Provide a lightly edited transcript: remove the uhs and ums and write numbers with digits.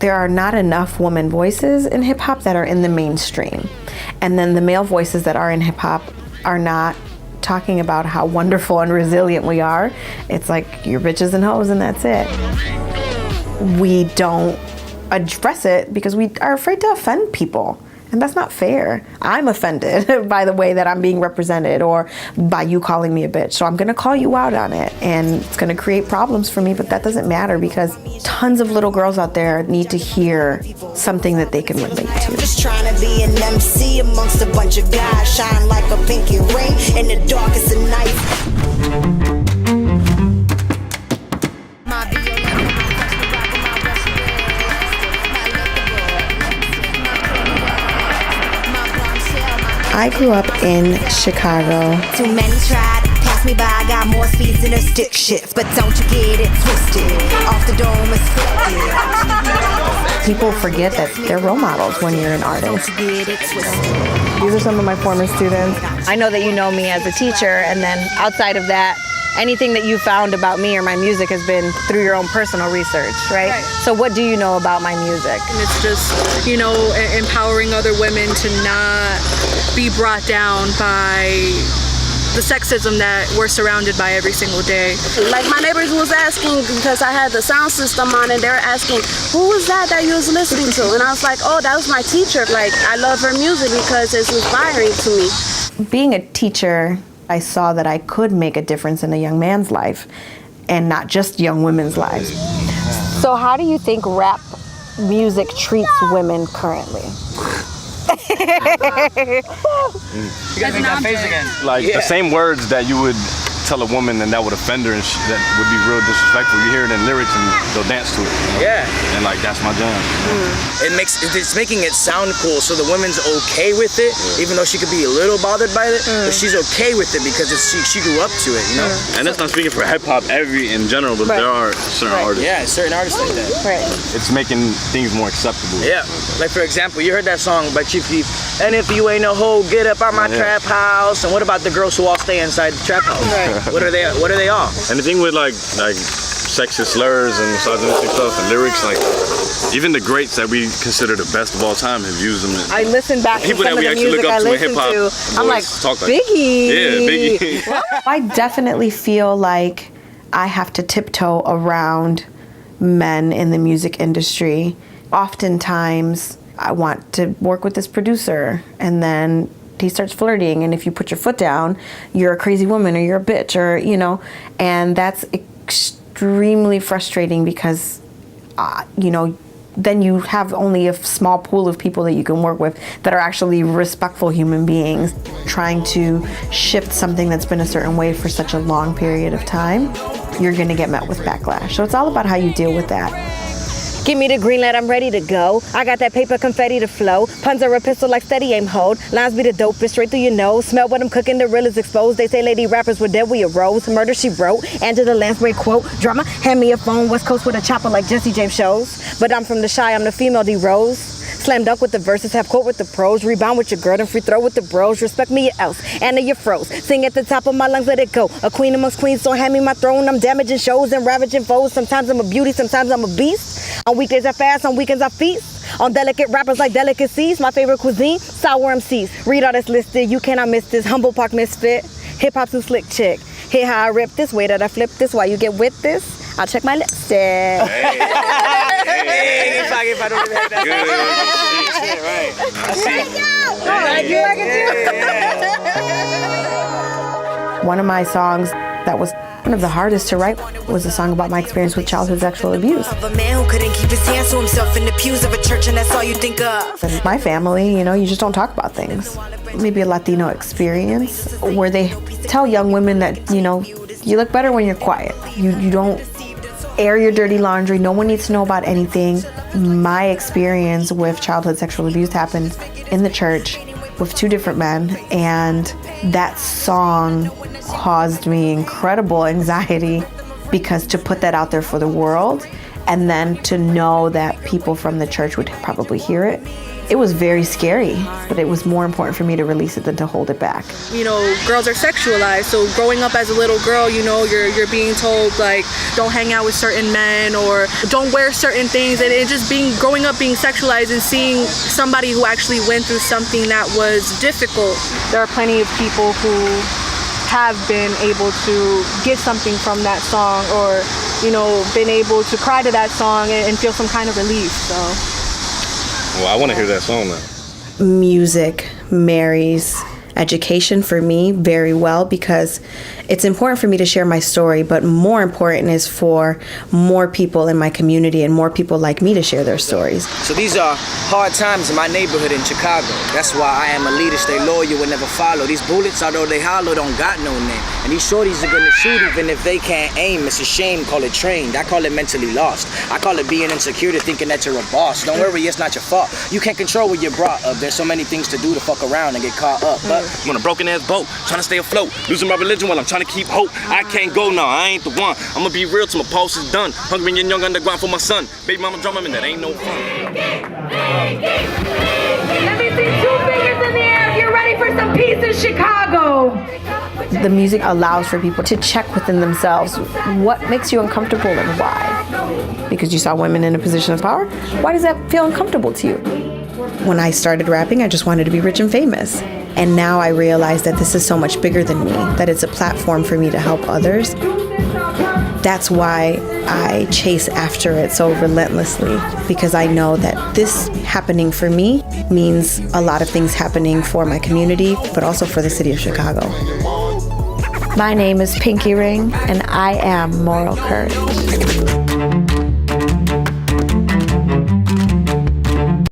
there are not enough woman voices in hip hop that are in the mainstream. And then the male voices that are in hip hop are not talking about how wonderful and resilient we are. It's like, you're bitches and hoes and that's it. We don't address it because we are afraid to offend people. And that's not fair. I'm offended by the way that I'm being represented or by you calling me a bitch. So I'm gonna call you out on it, and it's gonna create problems for me, but that doesn't matter because tons of little girls out there need to hear something that they can relate to. Just trying to be an MC amongst a bunch of guys, shine like a pinky ring in the darkest of nights. I grew up in Chicago. Too many tried to pass me by, got more speeds than a stick shift, but don't you get it twisted, off the dome is flipped. People forget that they're role models when you're an artist. These are some of my former students. I know that you know me as a teacher, and then outside of that, anything that you found about me or my music has been through your own personal research, right? So what do you know about my music? And it's just, you know, empowering other women to not be brought down by the sexism that we're surrounded by every single day. Like my neighbors was asking, because I had the sound system on, and they were asking, who was that you was listening to? And I was like, oh, that was my teacher. Like, I love her music because it's inspiring to me. Being a teacher, I saw that I could make a difference in a young man's life and not just young women's lives. So how do you think rap music treats women currently? You gotta make that face again. Like the same words that you would tell a woman and that would offend her and that would be real disrespectful. You hear it in lyrics and they'll dance to it. You know? Yeah. And like that's my jam. It's making it sound cool, so the woman's okay with it, even though she could be a little bothered by it, but she's okay with it because she grew up to it, you know? And that's not speaking for hip hop in general, but there are certain artists. Yeah, certain artists like that. Right. It's making things more acceptable. Yeah. Like for example, you heard that song by Chief Keef, and if you ain't no hoe, get up out my trap house. And what about the girls who all stay inside the trap house? Right. What are they all? And the thing with like sexist slurs and misogynistic stuff and lyrics, like even the greats that we consider the best of all time have used them. I listen back to people some that we of the actually music look up I to in listen hip hop. to. I'm like, Talk like Biggie. Yeah, Biggie. I definitely feel like I have to tiptoe around men in the music industry. Oftentimes, I want to work with this producer, and then he starts flirting, and if you put your foot down, you're a crazy woman or you're a bitch, or, you know, and that's extremely frustrating because, you know, then you have only a small pool of people that you can work with that are actually respectful human beings. Trying to shift something that's been a certain way for such a long period of time, you're gonna get met with backlash. So it's all about how you deal with that. Give me the green light, I'm ready to go. I got that paper confetti to flow. Puns are a pistol like steady aim hold. Lines be the dopest straight through your nose. Smell what I'm cooking, the real is exposed. They say lady rappers were dead, we arose. Murder she wrote, Angela Lansbury quote. Drama, hand me a phone, West Coast with a chopper like Jesse James shows. But I'm from the shy, I'm the female D-Rose. Slam dunk with the verses, have quote with the pros. Rebound with your girl and free throw with the bros. Respect me, or else. Anna, you're froze. Sing at the top of my lungs, let it go. A queen amongst queens, so hand me my throne. I'm damaging shows and ravaging foes. Sometimes I'm a beauty, sometimes I'm a beast. On weekdays I fast, on weekends I feast. On delicate rappers like delicacies. My favorite cuisine, sour MCs. Read all that's listed, you cannot miss this. Humble Park misfit, hip hop some slick chick. Hear how I rip this, way that I flip this, while you get with this. I'll check my lipstick. Hey, if I don't even have that. Right. One of my songs that was one of the hardest to write was a song about my experience with childhood sexual abuse. Of a man who couldn't keep his hands to himself in the pews of a church, and that's all you think of. In my family, you know, you just don't talk about things. Maybe a Latino experience where they tell young women that, you know, you look better when you're quiet. You don't air your dirty laundry. No one needs to know about anything. My experience with childhood sexual abuse happened in the church with two different men, and that song caused me incredible anxiety because to put that out there for the world And then to know that people from the church would probably hear it, it was very scary, but it was more important for me to release it than to hold it back. You know, girls are sexualized, so growing up as a little girl, you know, you're being told, like, don't hang out with certain men or don't wear certain things, and it just growing up being sexualized and seeing somebody who actually went through something that was difficult. There are plenty of people who have been able to get something from that song, or, you know, been able to cry to that song and feel some kind of relief, so. Well, I want to hear that song now. Music marries education for me very well, because it's important for me to share my story, but more important is for more people in my community and more people like me to share their stories. So these are hard times in my neighborhood in Chicago. That's why I am a leader, stay loyal, will never follow. These bullets, although they hollow, don't got no name. And these shorties are gonna shoot even if they can't aim. It's a shame, call it trained. I call it mentally lost. I call it being insecure, thinking that you're a boss. Don't worry, it's not your fault. You can't control what you're brought up. There's so many things to do to fuck around and get caught up. But I'm on a broken ass boat, trying to stay afloat, losing my religion while I'm trying to keep hope. I can't go now, I ain't the one. I'ma be real till my pulse is done. Hungry and young underground for my son. Baby mama drama, man, that ain't no fun. Let me see 2 fingers in the air if you're ready for some peace in Chicago. The music allows for people to check within themselves. What makes you uncomfortable and why? Because you saw women in a position of power? Why does that feel uncomfortable to you? When I started rapping, I just wanted to be rich and famous. And now I realize that this is so much bigger than me, that it's a platform for me to help others. That's why I chase after it so relentlessly, because I know that this happening for me means a lot of things happening for my community, but also for the city of Chicago. My name is Pinky Ring, and I am Moral Courage.